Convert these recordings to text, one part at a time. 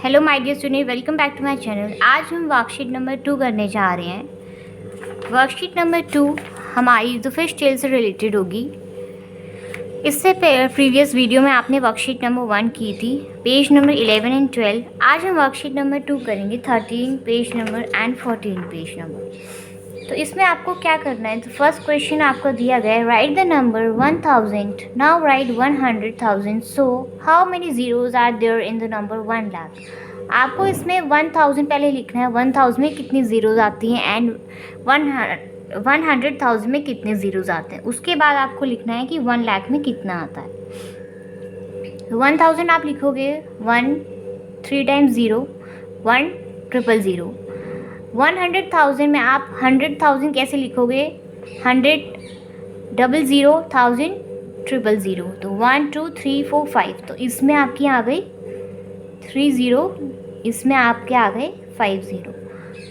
Hello my dear student, welcome back to my channel. आज हम worksheet number 2 करने जा रहे हैं। वर्कशीट नंबर 2 हमारी द फिश टेल से रिलेटेड होगी। इससे प्रीवियस वीडियो में आपने वर्कशीट नंबर 1 की थी, पेज नंबर 11 एंड 12। आज हम वर्कशीट नंबर 2 करेंगे, 13 page number and 14 page number. तो इसमें आपको क्या करना है, तो फर्स्ट क्वेश्चन आपको दिया गया है, write the number 1000, now write 100,000, so how many zeros are there in the number 1 lakh. आपको इसमें 1000 पहले लिखना है, 1000 में कितनी ज़ीरोज़ आती हैं एंड 100,000 में कितने ज़ीरोज़ आते हैं। उसके बाद आपको लिखना है कि 1 लाख में कितना आता है। 1000 आप लिखोगे 1 3 टाइम्स 0 1 000। 100,000 में आप 100,000 कैसे लिखोगे, 100 000 000। तो 1 2 3 4 5, तो इसमें आपकी आ गई 30, इसमें आपके आ गए 50।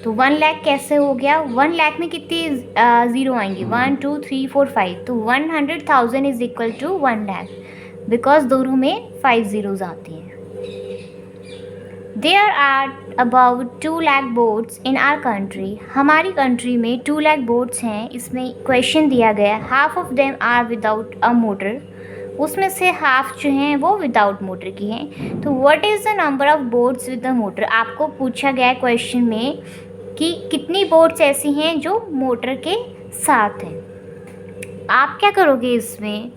तो 1 लाख कैसे हो गया, 1 लाख में कितनी ज़ीरो आएंगे, 1 2 3 4 5। तो 100,000 is equal to 1 lakh, because दोनों में 5 ज़ीरोज़ आती हैं। There are about 2 lakh boats in our country. हमारी कंट्री में 2 लाख बोट्स हैं। इसमें क्वेश्चन दिया गया है, half of them are without a motor. उसमें से हाफ जो हैं वो विदाउट मोटर की हैं। तो what is the number of boats with the motor. आपको पूछा गया है क्वेश्चन में कि कितनी बोट्स ऐसी हैं जो मोटर के साथ हैं। आप क्या करोगे, इसमें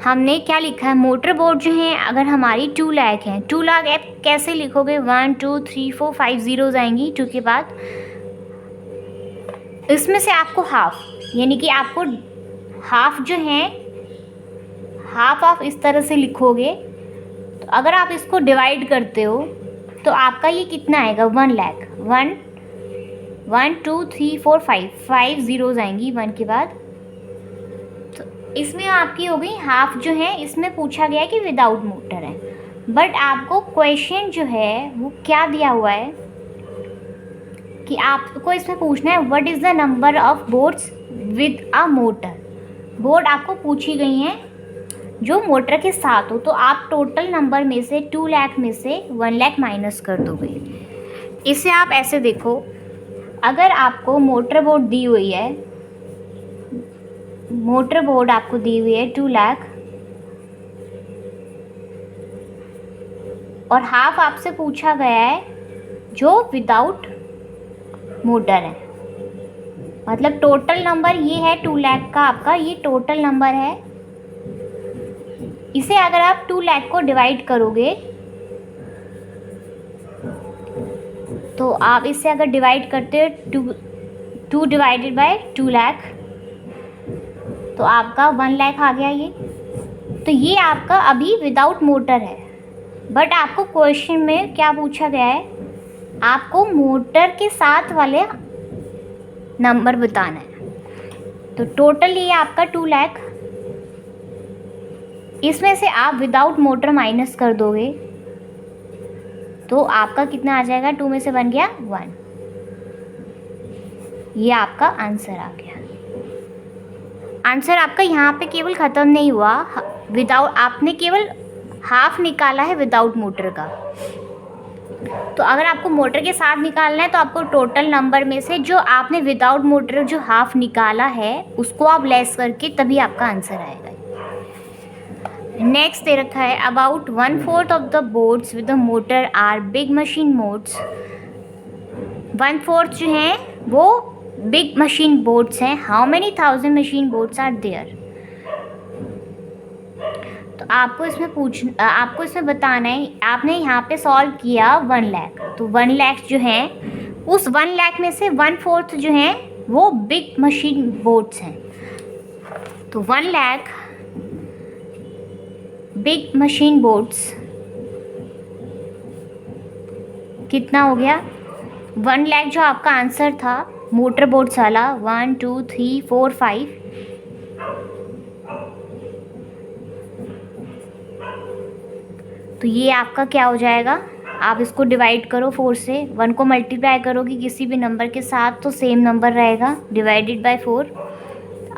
हमने क्या लिखा है, मोटर बोट जो है अगर हमारी 2 लाख हैं, 2 लाख ऐप कैसे लिखोगे, 1 2 3 4 5 ज़ीरोज़ आएंगी 2 के बाद। इसमें से आपको हाफ, यानी कि आपको हाफ जो है, हाफ आप इस तरह से लिखोगे। तो अगर आप इसको डिवाइड करते हो तो आपका ये कितना आएगा, 1 लाख। 1 2 3 4 5 ज़ीरोज़ आएंगी 1 के बाद। इसमें आपकी हो गई हाफ जो है। इसमें पूछा गया है कि विदाउट मोटर है, बट आपको क्वेश्चन जो है वो क्या दिया हुआ है कि आपको इसमें पूछना है what is the number of boats with a motor. Boat आपको पूछी गई हैं जो मोटर के साथ हो। तो आप टोटल नंबर में से 2 लाख में से 1 लाख माइनस कर दोगे। इसे आप ऐसे देखो, अगर आपको मोटर बोट दी हुई है, मोटर बोट आपको दी हुई है 2 लाख, और हाफ आपसे पूछा गया है जो विदाउट मोटर है। मतलब टोटल नंबर ये है 2 लाख का, आपका ये टोटल नंबर है। इसे अगर आप 2 लाख को डिवाइड करोगे, तो आप इसे अगर डिवाइड करते हो 2 डिवाइडेड बाय 2 लाख, तो आपका 1 लाख आ गया ये। तो ये आपका अभी विदाउट मोटर है, बट आपको क्वेश्चन में क्या पूछा गया है, आपको मोटर के साथ वाले नंबर बताना है। तो टोटल ये आपका 2 लाख, इसमें से आप विदाउट मोटर माइनस कर दोगे तो आपका कितना आ जाएगा, 2 में से बन गया 1। ये आपका आंसर आ गया। आंसर आपका यहाँ पे केवल ख़त्म नहीं हुआ, विदाउट आपने केवल हाफ निकाला है विदाउट मोटर का। तो अगर आपको मोटर के साथ निकालना है तो आपको टोटल नंबर में से जो आपने विदाउट मोटर जो हाफ निकाला है उसको आप लेस करके तभी आपका आंसर आएगा। नेक्स्ट दे रखा है, about 1/4 of the boats with the motor are big machine boats. 1/4 जो हैं वो बिग मशीन बोट्स हैं। How many 1000 machine boats are there. तो आपको इसमें बताना है, आपने यहाँ पे सॉल्व किया 1 लाख। तो 1 लाख जो है, उस 1 लाख में से 1/4 जो है वो बिग मशीन बोट्स हैं। तो 1 लाख बिग मशीन बोट्स कितना हो गया, 1 लाख जो आपका आंसर था मोटर बोट्स वाला, 1 2 3 4 5। तो ये आपका क्या हो जाएगा, आप इसको डिवाइड करो 4 से, 1 को मल्टीप्लाई करोगे किसी भी नंबर के साथ तो सेम नंबर रहेगा, डिवाइडेड बाय 4।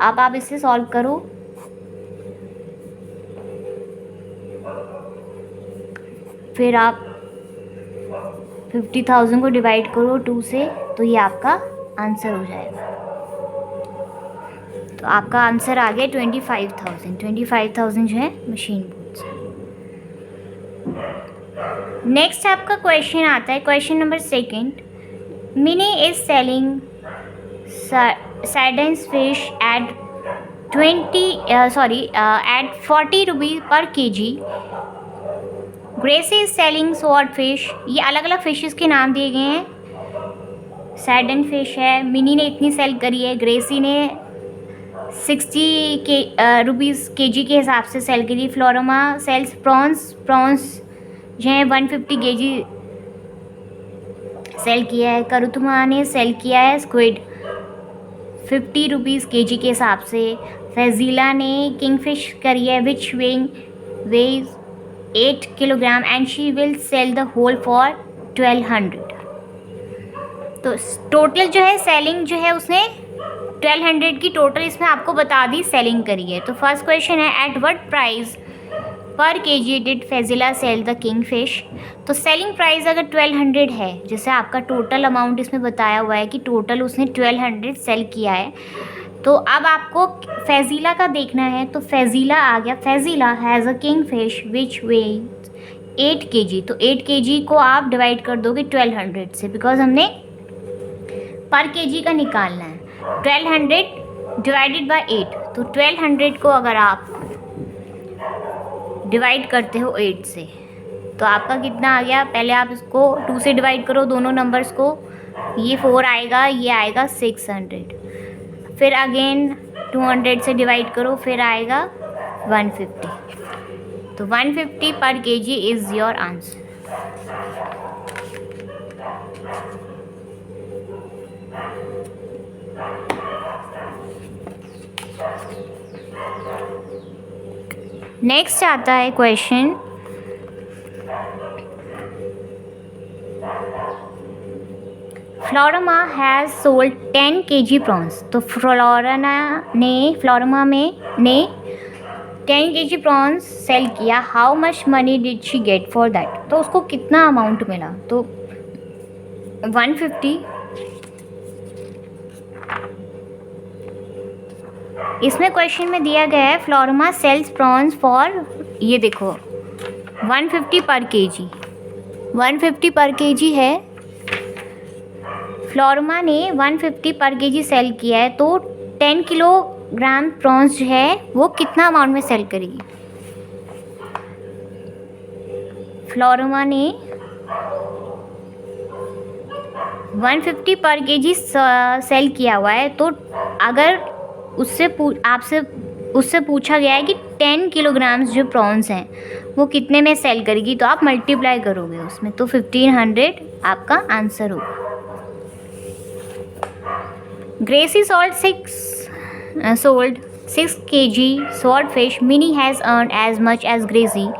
अब आप इसे सॉल्व करो, फिर आप 50,000 को डिवाइड करो 2 से, तो ये आपका आंसर हो जाएगा। तो आपका आंसर आ गया 25,000 जो है मशीन बूट्स। नेक्स्ट आपका क्वेश्चन आता है, question number 2। Mini is selling sardines fish at 40 rupees per kg। Gracy is selling swordfish. ये अलग अलग फिशेस के नाम दिए गए हैं। सैर्डिन फिश है, मिनी ने इतनी सेल करी है, ग्रेसी ने 60 रुपीज़ kg के हिसाब से सेल करी। फ्लोरोमा सेल्स प्रॉन्स जो है 150 kg सेल किया है। करुतुमा ने सेल किया है स्क्विड 50 रुपीज़ kg के हिसाब से। फैजिला ने किंगफिश करी है which weighs 8 kilogram and she will sell the whole for 1200। तो टोटल जो है सेलिंग जो है उसने 1200 की टोटल इसमें आपको बता दी सेलिंग करी है। तो फर्स्ट क्वेश्चन है at what price per kg did Faizila sell the kingfish. तो सेलिंग प्राइस अगर 1200 है, जैसे आपका टोटल अमाउंट इसमें बताया हुआ है कि टोटल उसने 1200 सेल किया है, तो अब आपको फैजिला का देखना है। तो फैजिला आ गया, Faizila has a kingfish which weighs 8 kg। तो 8 kg को आप डिवाइड कर दोगे 1200 से, बिकॉज हमने पर kg का निकालना है। 1200 डिवाइडेड बाय 8, तो 1200 को अगर आप डिवाइड करते हो 8 से, तो आपका कितना आ गया। पहले आप इसको 2 से डिवाइड करो दोनों नंबर्स को, ये 4 आएगा, ये आएगा 600। फिर अगेन 200 से डिवाइड करो, फिर आएगा 150। तो 150 per kg is your answer. Next आता है question, Florma has sold 10 kg prawns. तो फ्लोरमा ने 10 kg प्रॉन्स सेल किया। How much money did she get for that. तो उसको कितना अमाउंट मिला। तो 150। इसमें क्वेश्चन में दिया गया है फ्लोरमा सेल्स प्रॉन्स फॉर, ये देखो 150 पर kg, 150 पर kg है। फ्लोरमा ने 150 पर kg सेल किया है, तो 10 किलोग्राम प्रॉन्स जो है वो कितना अमाउंट में सेल करेगी। फ्लोरमा ने 150 पर kg सेल किया हुआ है, तो अगर उससे पूछा गया है कि 10 किलोग्राम्स जो प्रॉन्स हैं वो कितने में सेल करेगी, तो आप मल्टीप्लाई करोगे उसमें, तो 1500 आपका आंसर होगा। Gracy sold 6 kg swordfish. Minnie has earned as much as Gracie.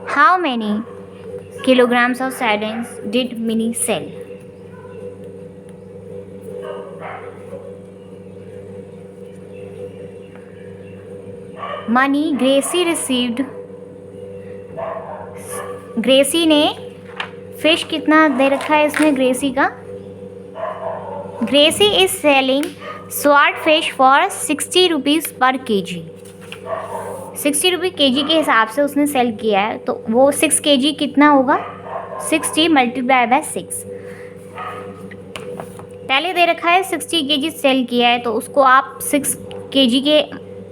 How many kilograms of sardines did Minnie sell? Money Gracy ने फिश कितना दे रखा है इसमें ग्रेसी का। Gracy is selling swordfish for 60 rupees per kg। 60 रुपये kg के हिसाब से उसने सेल किया है, तो वो 6 kg कितना होगा, 60 मल्टीप्लाई बाय 6। पहले दे रखा है 60 kg सेल किया है, तो उसको आप 6 kg के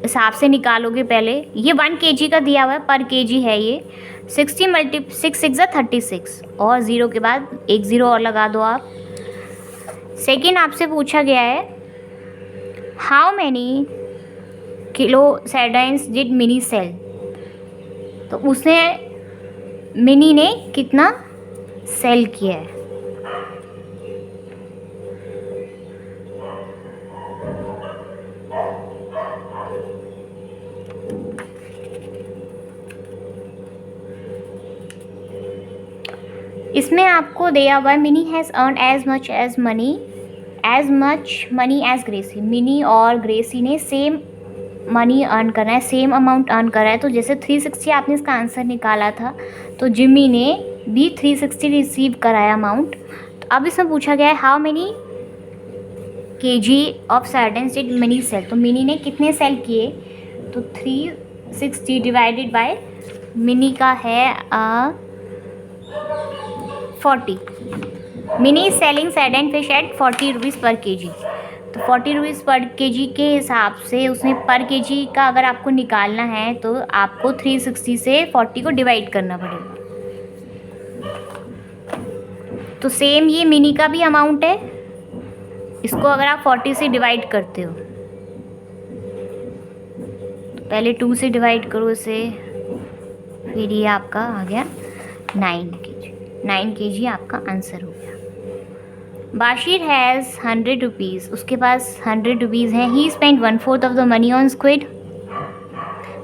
हिसाब से निकालोगे। पहले ये 1 kg का दिया हुआ है, पर kg है ये। 60 मल्टी 6 6 36, और 0 के बाद एक 0 और लगा दो आप। सेकेंड आपसे पूछा गया है how many kilo sardines did Mini sell. तो उसने मिनी ने कितना सेल किया है। इसमें आपको दिया हुआ है Mini has earn as much money as Gracy. Mini और ग्रेसी ने सेम मनी अर्न करना है, सेम अमाउंट अर्न करा है। तो जैसे 360 आपने इसका आंसर निकाला था, तो जिमी ने भी 360 रिसीव कराया अमाउंट। तो अब इसमें पूछा गया है how many kg of sardines did Mini sell. तो मिनी ने कितने सेल किए, तो 360 डिवाइडेड बाय मिनी का है 40। Mini selling sardine fish at 40 rupees per kg। तो 40 रुपीज़ पर kg के हिसाब से उसने पर kg का अगर आपको निकालना है तो आपको 360 से 40 को डिवाइड करना पड़ेगा। तो सेम ये मिनी का भी अमाउंट है, इसको अगर आप 40 से डिवाइड करते हो तो पहले 2 से डिवाइड करो इसे, फिर ये आपका आ गया 9 kg आपका आंसर हो गया। बाशिर हैज़ 100 रुपीज़, उसके पास 100 रुपीज़ हैं। He spend 1/4 of the money on squid.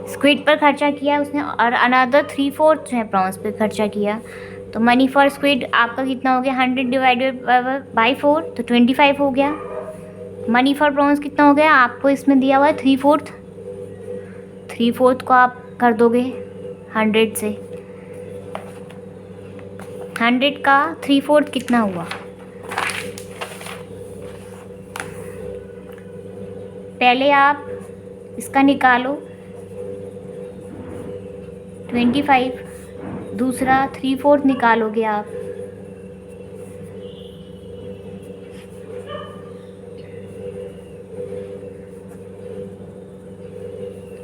Squid पर खर्चा किया उसने और अनदर 3/4 जो है प्रॉन्स पे खर्चा किया। तो मनी फॉर स्क्विड आपका कितना हो गया, 100 डिवाइडेड बाई 4 तो 25 हो गया। मनी फॉर प्रॉन्स कितना हो गया, आपको इसमें दिया हुआ है 3/4। 3/4 को आप कर दोगे 100 से, 100 का 3/4 कितना हुआ, पहले आप इसका निकालो 25, दूसरा 3/4 निकालोगे आप,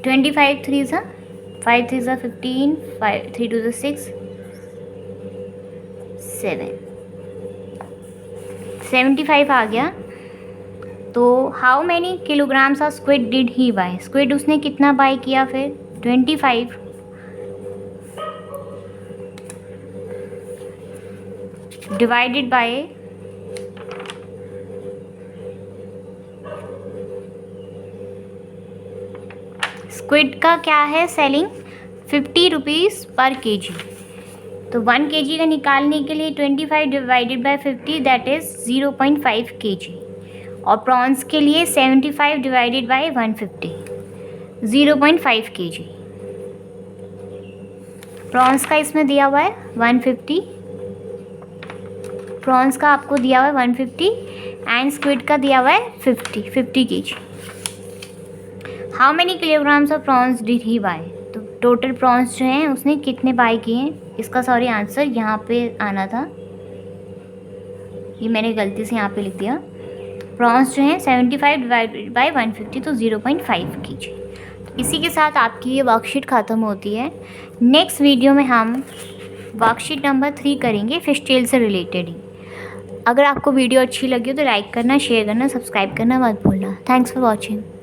ट्वेंटी 5 3 सा 5 3 सा 15, 5 3 2 6 7 75 आ गया। तो how many kilograms of squid did he buy. Squid उसने कितना बाय किया, फिर 25 डिवाइडेड बाय स्क्विड का क्या है सेलिंग 50 रुपीज़ पर kg। तो 1 kg का निकालने के लिए 25 divided by 50 that is 0.5 kg। और प्रॉन्स के लिए 75 डिवाइडेड बाय 150 0.5 kg। प्रॉन्स का इसमें दिया हुआ है 150, प्रॉन्स का आपको दिया हुआ है 150 एंड स्क्विड का दिया हुआ है 50 kg। How many kilograms of prawns did he buy. तो टोटल प्रॉन्स जो हैं उसने कितने बाय किए हैं, इसका सॉरी आंसर यहाँ पे आना था, ये मैंने गलती से यहाँ पे लिख दिया। प्रॉन्स जो हैं 75 डिवाइडेड बाय 150 तो 0.5 kg। तो इसी के साथ आपकी ये वर्कशीट ख़त्म होती है। नेक्स्ट वीडियो में हम वर्कशीट नंबर 3 करेंगे फिश टेल से रिलेटेड ही। अगर आपको वीडियो अच्छी लगी हो तो लाइक करना, शेयर करना, सब्सक्राइब करना मत भूलना। Thanks for watching.